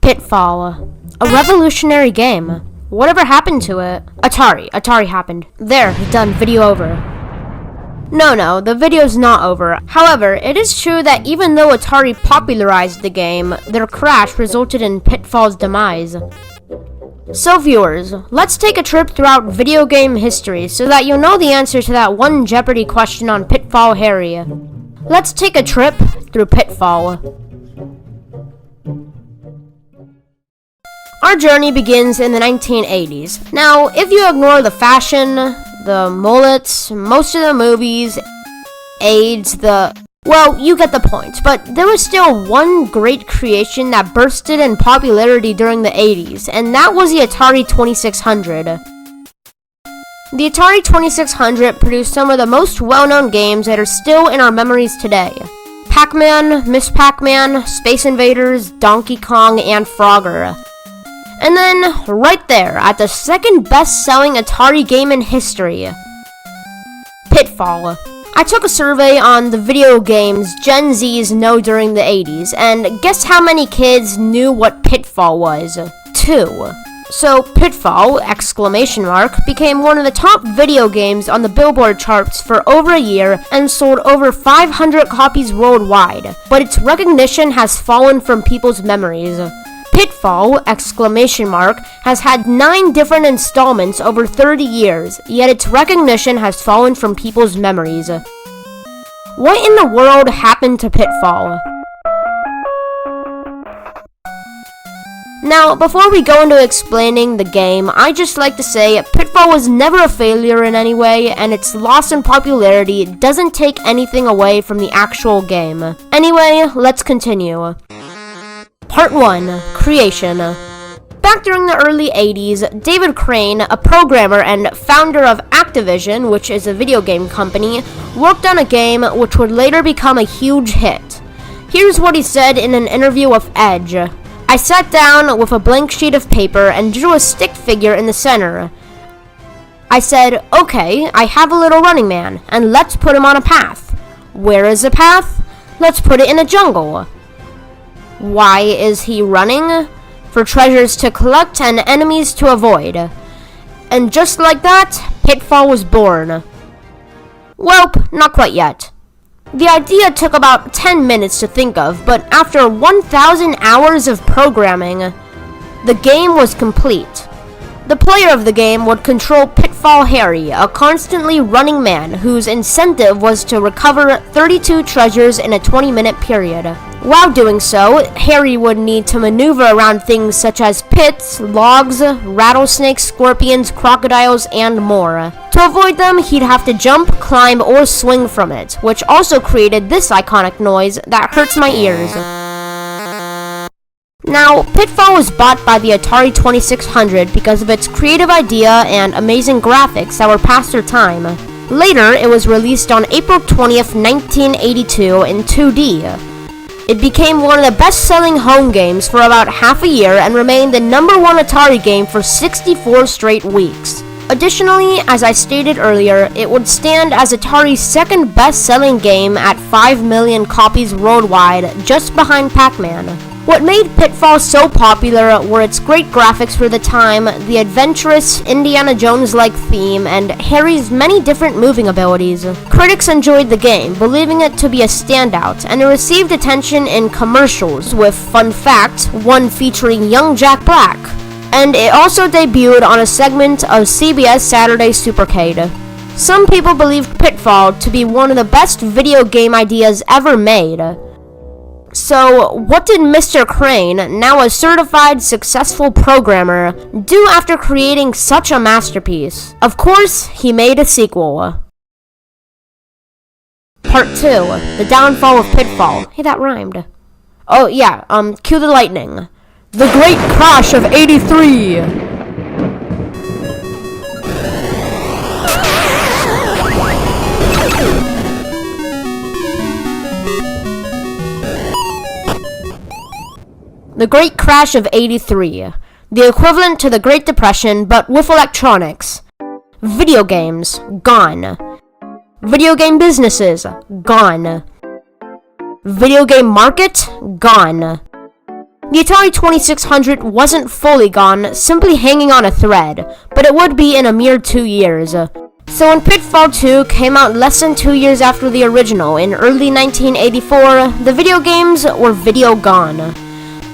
Pitfall. A revolutionary game. Whatever happened to it? Atari happened. There, done, video over. No, the video's not over. However, it is true that even though Atari popularized the game, their crash resulted in Pitfall's demise. So viewers, let's take a trip throughout video game history so that you'll know the answer to that one Jeopardy question on Pitfall Harry. Let's take a trip through Pitfall. Our journey begins in the 1980s. Now, if you ignore the fashion, the mullets, most of the movies, AIDS, well, you get the point. But there was still one great creation that bursted in popularity during the 80s, and that was the Atari 2600. The Atari 2600 produced some of the most well-known games that are still in our memories today. Pac-Man, Miss Pac-Man, Space Invaders, Donkey Kong, and Frogger. And then, right there, at the second best-selling Atari game in history, Pitfall. I took a survey on the video games Gen Zs know during the 80s, and guess how many kids knew what Pitfall was? 2. So, Pitfall, ! became one of the top video games on the Billboard charts for over a year and sold over 500 copies worldwide, but its recognition has fallen from people's memories. Pitfall! Has had 9 different installments over 30 years, yet its recognition has fallen from people's memories. What in the world happened to Pitfall? Now, before we go into explaining the game, I'd just like to say Pitfall was never a failure in any way, and its loss in popularity doesn't take anything away from the actual game. Anyway, let's continue. Part 1. Creation. Back during the early 80s, David Crane, a programmer and founder of Activision, which is a video game company, worked on a game which would later become a huge hit. Here's what he said in an interview with Edge. I sat down with a blank sheet of paper and drew a stick figure in the center. I said, okay, I have a little running man, and let's put him on a path. Where is the path? Let's put it in a jungle. Why is he running? For treasures to collect and enemies to avoid. And just like that, Pitfall was born. Welp, not quite yet. The idea took about 10 minutes to think of, but after 1,000 hours of programming, the game was complete. The player of the game would control Pitfall Harry, a constantly running man whose incentive was to recover 32 treasures in a 20-minute period. While doing so, Harry would need to maneuver around things such as pits, logs, rattlesnakes, scorpions, crocodiles, and more. To avoid them, he'd have to jump, climb, or swing from it, which also created this iconic noise that hurts my ears. Now, Pitfall was bought by the Atari 2600 because of its creative idea and amazing graphics that were past their time. Later, it was released on April 20th, 1982 in 2D. It became one of the best-selling home games for about half a year and remained the #1 Atari game for 64 straight weeks. Additionally, as I stated earlier, it would stand as Atari's second best-selling game at 5 million copies worldwide, just behind Pac-Man. What made Pitfall so popular were its great graphics for the time, the adventurous Indiana Jones-like theme, and Harry's many different moving abilities. Critics enjoyed the game, believing it to be a standout, and it received attention in commercials, with, fun fact, one featuring young Jack Black. And it also debuted on a segment of CBS Saturday Supercade. Some people believed Pitfall to be one of the best video game ideas ever made. So, what did Mr. Crane, now a certified successful programmer, do after creating such a masterpiece? Of course, he made a sequel. Part 2, The Downfall of Pitfall. Hey, that rhymed. Oh, yeah, cue the lightning. The Great Crash of '83! the Great Crash of '83, the equivalent to the Great Depression but with electronics. Video games, gone. Video game businesses, gone. Video game market, gone. The Atari 2600 wasn't fully gone, simply hanging on a thread, but it would be in a mere 2 years. So when Pitfall 2 came out less than 2 years after the original in early 1984, the video games were video gone.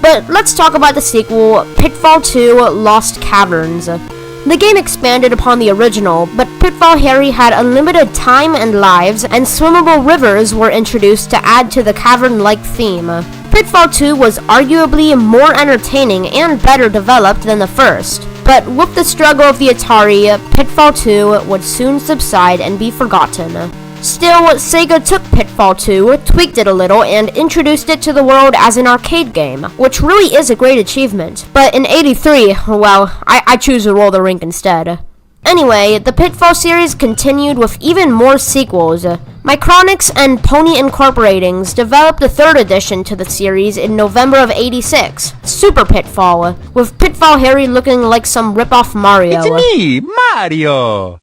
But let's talk about the sequel, Pitfall 2 Lost Caverns. The game expanded upon the original, but Pitfall Harry had unlimited time and lives, and swimmable rivers were introduced to add to the cavern-like theme. Pitfall 2 was arguably more entertaining and better developed than the first, but with the struggle of the Atari, Pitfall 2 would soon subside and be forgotten. Still, Sega took Pitfall 2, tweaked it a little, and introduced it to the world as an arcade game, which really is a great achievement. But in '83, well, I choose to roll the rink instead. Anyway, the Pitfall series continued with even more sequels. Micronix and Pony Incorporatings developed a third edition to the series in November of '86, Super Pitfall, with Pitfall Harry looking like some rip-off Mario. It's me, Mario!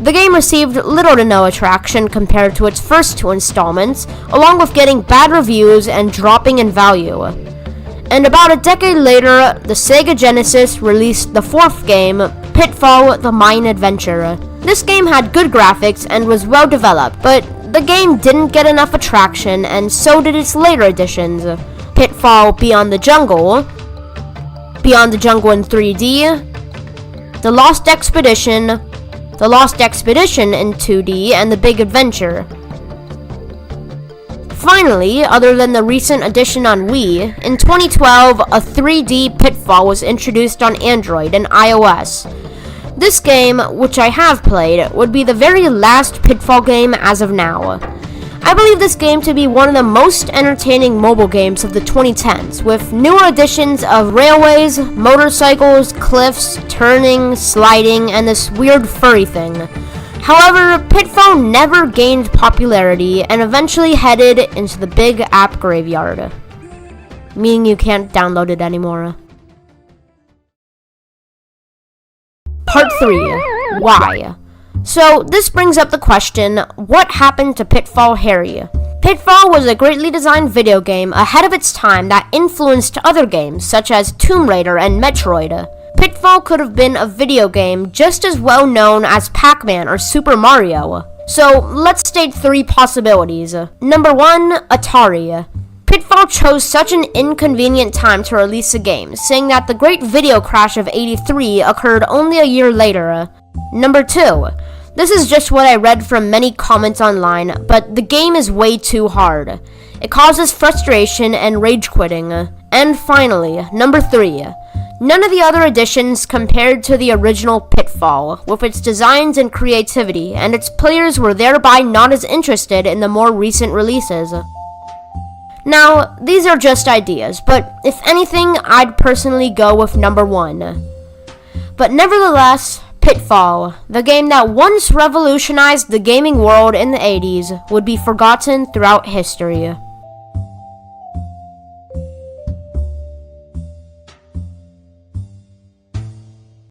The game received little to no attraction compared to its first two installments, along with getting bad reviews and dropping in value. And about a decade later, the Sega Genesis released the fourth game, Pitfall: The Mine Adventure. This game had good graphics and was well developed, but the game didn't get enough attraction, and so did its later editions, Pitfall: Beyond the Jungle in 3D, The Lost Expedition in 2D, and The Big Adventure. Finally, other than the recent addition on Wii, in 2012, a 3D Pitfall was introduced on Android and iOS. This game, which I have played, would be the very last Pitfall game as of now. I believe this game to be one of the most entertaining mobile games of the 2010s, with newer additions of railways, motorcycles, cliffs, turning, sliding, and this weird furry thing. However, Pitfall never gained popularity and eventually headed into the big app graveyard, meaning you can't download it anymore. Part 3. Why? So, this brings up the question, what happened to Pitfall Harry? Pitfall was a greatly designed video game ahead of its time that influenced other games, such as Tomb Raider and Metroid. Pitfall could have been a video game just as well known as Pac-Man or Super Mario. So, let's state 3 possibilities. Number 1, Atari. Pitfall chose such an inconvenient time to release a game, saying that the Great Video Crash of '83 occurred only a year later. Number 2, this is just what I read from many comments online, but the game is way too hard. It causes frustration and rage quitting. And finally, number 3, none of the other additions compared to the original Pitfall, with its designs and creativity, and its players were thereby not as interested in the more recent releases. Now, these are just ideas, but if anything, I'd personally go with number 1. But nevertheless, Pitfall, the game that once revolutionized the gaming world in the '80s, would be forgotten throughout history.